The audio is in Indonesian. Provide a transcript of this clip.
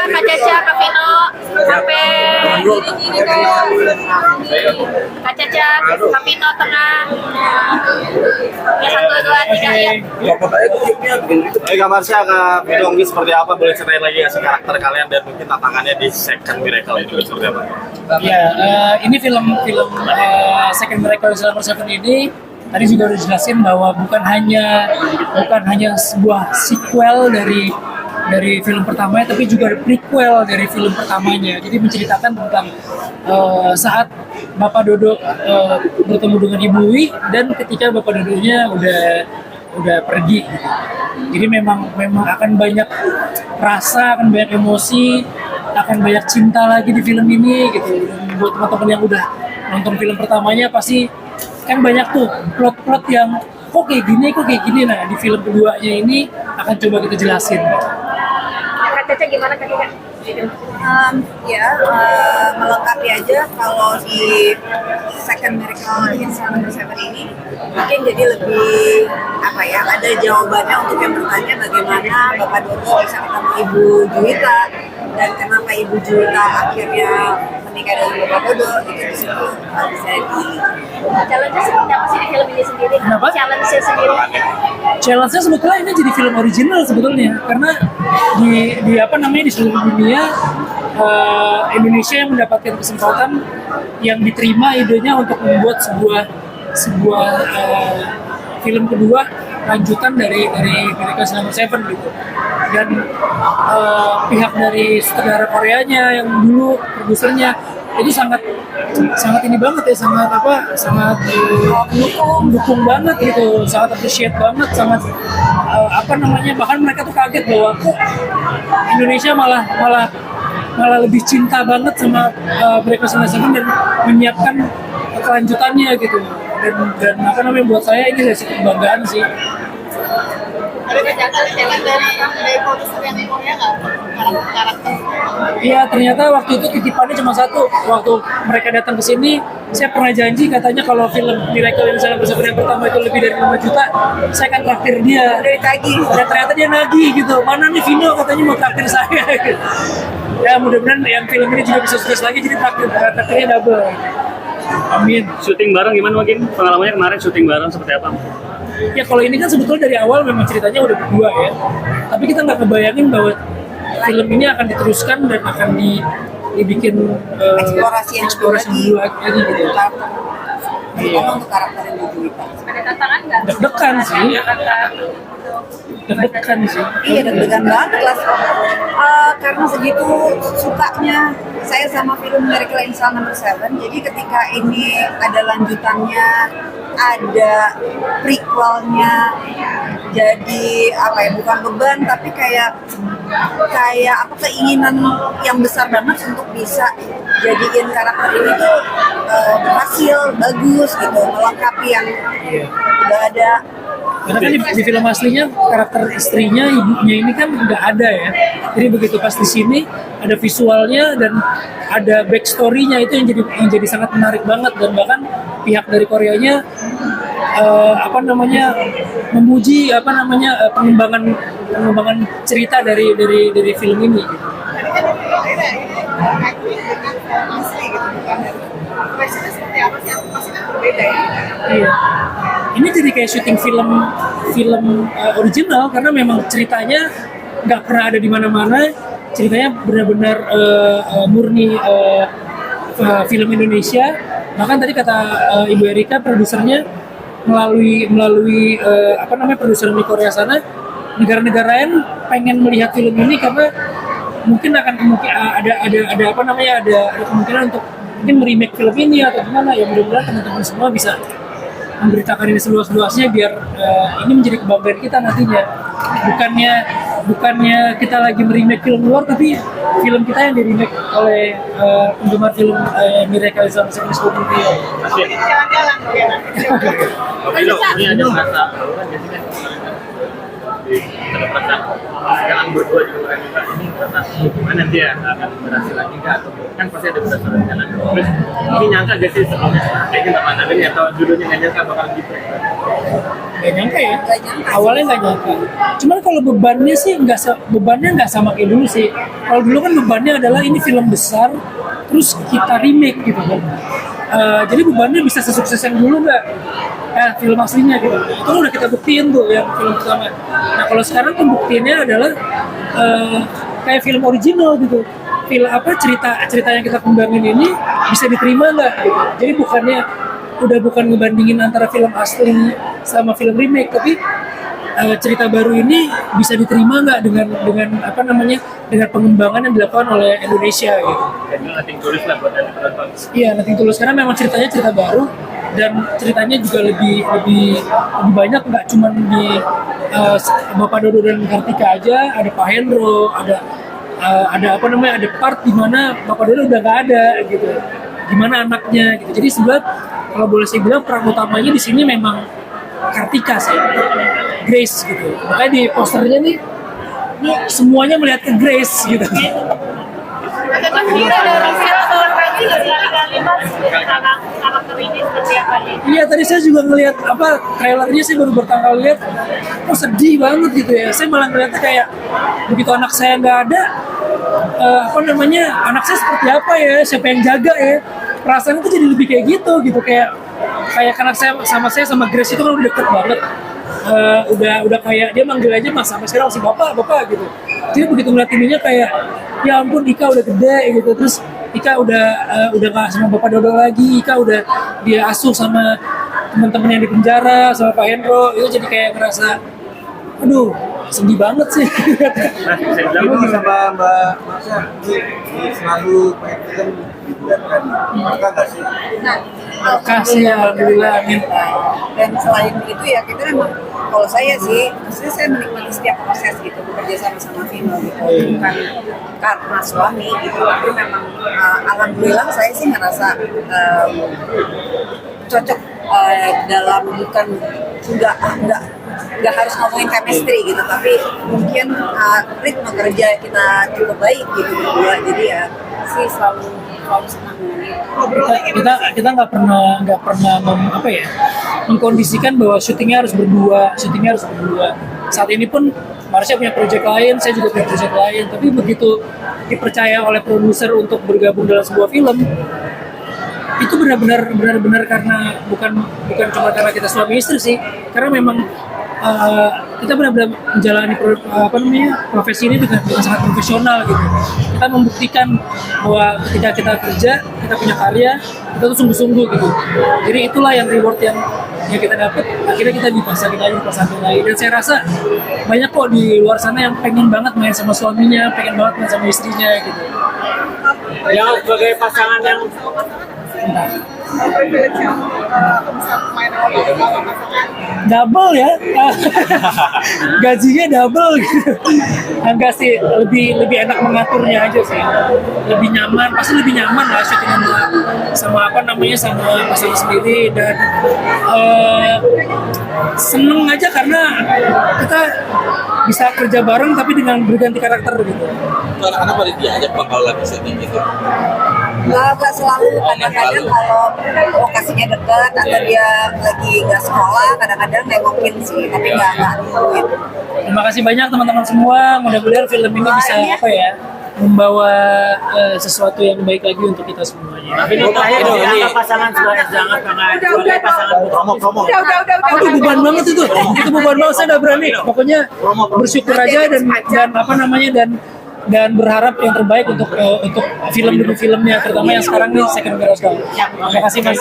Kak Caca, Kak Vino, sampai Kak Caca, Kak Vino tengah. Ya 1, 2, 3 ya. Oke, Kak Marsha, Kak Vino ini seperti apa? Boleh ceritain lagi ya karakter kalian dan mungkin tantangannya di Second Miracle itu seperti apa? Ya, ini film Second Miracle Summer Seven ini tadi juga udah dijelasin bahwa bukan hanya sebuah sequel dari film pertamanya, tapi juga ada prequel dari film pertamanya. Jadi menceritakan tentang saat Bapak Dodo bertemu dengan Ibu Wi dan ketika Bapak Dodonya udah pergi. Gitu. Jadi memang akan banyak rasa, akan banyak emosi, akan banyak cinta lagi di film ini gitu. Dan buat teman-teman yang udah nonton film pertamanya pasti kan banyak tuh plot-plot yang kok kayak gini. Nah di film keduanya ini akan coba kita jelasin. Kak Caca gimana Kak Caca? Melengkapi aja kalau di Second Miracle in Summer Seven ini mungkin jadi lebih ada jawabannya untuk yang bertanya bagaimana Bapak Dodo bisa ketemu Ibu Juwita dan kenapa Ibu Juwita akhirnya menikah dengan Bapak Dodo. Itu di situ bisa Challenge-nya seperti apa sih di film ini sendiri? Kenapa? Challenge-nya sendiri. Challenge-nya sebetulnya ini jadi film original sebetulnya karena di seluruh dunia Indonesia yang mendapatkan kesempatan yang diterima idenya untuk membuat sebuah film kedua lanjutan dari Miracle Summer Seven gitu. Dan pihak dari sutradara Koreanya yang dulu produsernya itu sangat ini banget ya, sangat mendukung banget gitu, sangat appreciate banget, sangat bahkan mereka tuh kaget bahwa kok Indonesia malah lebih cinta banget sama Miracle Summer Seven dan menyiapkan kelanjutannya gitu. Dan buat saya ini dari kebanggaan sih. Ada challenge dari produser yang Korea nggak? Karakter. Iya, ternyata waktu itu titipannya cuma satu. Waktu mereka datang ke sini, saya pernah janji katanya kalau film Miracle in Summer Seven yang pertama itu lebih dari 5 juta, saya akan traktir dia. dari tadi. Dan ternyata dia nagih gitu. Mana nih Vino katanya mau traktir saya gitu. Ya mudah-mudahan yang film ini juga bisa sukses lagi, jadi traktirnya double. Amin. Syuting bareng gimana mungkin? Pengalamannya kemarin syuting bareng seperti apa? Ya kalau ini kan sebetulnya dari awal memang ceritanya udah berdua ya. Tapi kita nggak kebayangin bahwa film ini akan diteruskan dan akan dibikin eksplorasi yang kedua lagi gitu. Iya. Untuk karakter yang Juwita. Ada tantangan nggak? Deg-degan sih. Deg-degan sih. Iya, deg-degan banget lah. Karena segitu sukanya saya sama film Miracle in Summer Seven. Jadi ketika ini ada lanjutannya, ada prequelnya, jadi bukan beban tapi kayak keinginan yang besar banget untuk bisa jadiin karakter ini tuh berhasil, bagus gitu, melengkapi yang udah ada. Karena kan di film aslinya karakter istrinya, ibunya ini kan nggak ada ya. Jadi begitu pas di sini ada visualnya dan ada backstory-nya, itu yang jadi sangat menarik banget. Dan bahkan pihak dari Koreanya memuji pengembangan cerita dari film ini. Iya. Ini jadi kayak syuting film original karena memang ceritanya nggak pernah ada di mana-mana. Ceritanya benar-benar murni film Indonesia. Bahkan tadi kata Ibu Erika, produsernya melalui produser di Korea sana, negara-negara lain pengen melihat film ini karena mungkin ada kemungkinan untuk mungkin meremake film ini atau gimana. Ya mudah-mudahan teman-teman semua bisa memberitakan ini seluas-luasnya biar ini menjadi kebanggaan kita nantinya. bukannya kita lagi meremake film luar, tapi film kita yang di remake oleh penggemar film Miracle on 72nd Street. Oke lo, ini ada merasa lu kan biasanya ada perasaan sekarang berdua juga ini merasa gimana dia akan berhasil lagi nggak, atau kan pasti ada berhasil jalan terus ini nyangka gak sih sebelumnya kayaknya nggak mana ini atau judulnya nggak nyangka bakal gitu. Gak nyangka ya, awalnya nggak nyangka. Cuman kalau bebannya sih bebannya nggak sama kayak dulu sih. Kalau dulu kan bebannya adalah ini film besar, terus kita remake gitu kan. Jadi bebannya bisa sesukses yang dulu nggak? Film aslinya gitu. Itu udah kita buktiin tuh yang film pertama. Nah kalau sekarang pembuktiannya adalah kayak film original gitu. Film cerita yang kita kembangin ini bisa diterima nggak? Gitu. Jadi bukan ngebandingin antara film asli sama film remake, tapi cerita baru ini bisa diterima nggak dengan dengan pengembangan yang dilakukan oleh Indonesia gitu. Jadi Nothing Tulus lah buat yang penonton. Iya, Nothing Tulus karena memang ceritanya cerita baru dan ceritanya juga lebih banyak, nggak cuma di Bapak Dodo dan Kartika aja, ada Pak Hendro, ada part di mana Bapak Dodo udah nggak ada gitu. Gimana anaknya gitu. Jadi sebenarnya kalau boleh saya bilang peran utamanya di sini memang Kartika sih, Grace gitu. Makanya di posternya nih semuanya melihat ke Grace gitu. Ada kira dari film lagi kali-kali mas karakter ini seperti apa nih? Iya tadi saya juga ngelihat trailernya, saya baru pertama kali lihat, sedih banget gitu ya. Saya malah ngeliatnya kayak begitu anak saya nggak ada, anak saya seperti apa ya, siapa yang jaga ya. Perasaan itu jadi lebih kayak gitu kayak anak saya sama Grace itu kan udah deket banget. Udah kayak dia manggil aja mas, sampai sekarang masih bapak gitu. Jadi begitu ngeliat ininya kayak ya ampun Ika udah gede gitu, terus Ika udah nggak sama Bapak Dodo lagi, Ika udah dia asuh sama teman-teman yang di penjara sama Pak Hendro, itu jadi kayak ngerasa aduh sedih banget sih. Nah, bisa bilang Ibu sama Mbak Marsha selalu main film dibuatkan, maka nggak sih? Nah, Kasih ya, alhamdulillah, amin. Dan selain itu ya kita memang, kalau saya sih, maksudnya saya menikmati setiap proses gitu, bekerja sama Vino gitu, bukan karena suami gitu, tapi memang alhamdulillah saya sih ngerasa cocok dalam nggak harus ngomongin chemistry gitu, tapi mungkin ritme kerja kita cukup baik gitu berdua, jadi ya sih selalu senang kita nggak pernah mengkondisikan bahwa syutingnya harus berdua. Saat ini pun Marsha punya proyek lain, saya juga punya proyek lain, tapi begitu dipercaya oleh produser untuk bergabung dalam sebuah film, itu benar-benar karena bukan cuma karena kita suami istri sih, karena memang kita benar-benar menjalani profesi ini dengan sangat profesional gitu. Kita membuktikan bahwa ketika kita kerja, kita punya karya, kita tuh sungguh-sungguh gitu. Jadi itulah yang reward yang kita dapat. Akhirnya kita dipasangin lagi. Dan saya rasa banyak kok di luar sana yang pengen banget main sama suaminya, pengen banget main sama istrinya gitu. yang sebagai pasangan yang double ya, gajinya double gitu. Enggak sih, lebih enak mengaturnya aja sih, lebih nyaman, pasti lebih nyaman lah syuting sama sama pasangan sendiri, dan seneng aja karena kita bisa kerja bareng tapi dengan berganti karakter gitu. Anak-anak pada diajak bakal lagi setting gitu. Nggak selalu, kadang-kadang kalau lokasinya dekat atau dia lagi nggak sekolah, kadang-kadang nengokin sih, tapi nggak nungguin. Terima kasih banyak teman-teman semua, mudah-mudahan film ini bisa membawa sesuatu yang baik lagi untuk kita semuanya. tapi terakhir ini pasangan sudah jangan sebagai pasangan promo. Aduh beban banget itu beban banget, saya udah berani. Pokoknya bersyukur aja dan berharap yang terbaik untuk film demi filmnya, terutama yang sekarang nih Second Mirror. Terima kasih mas.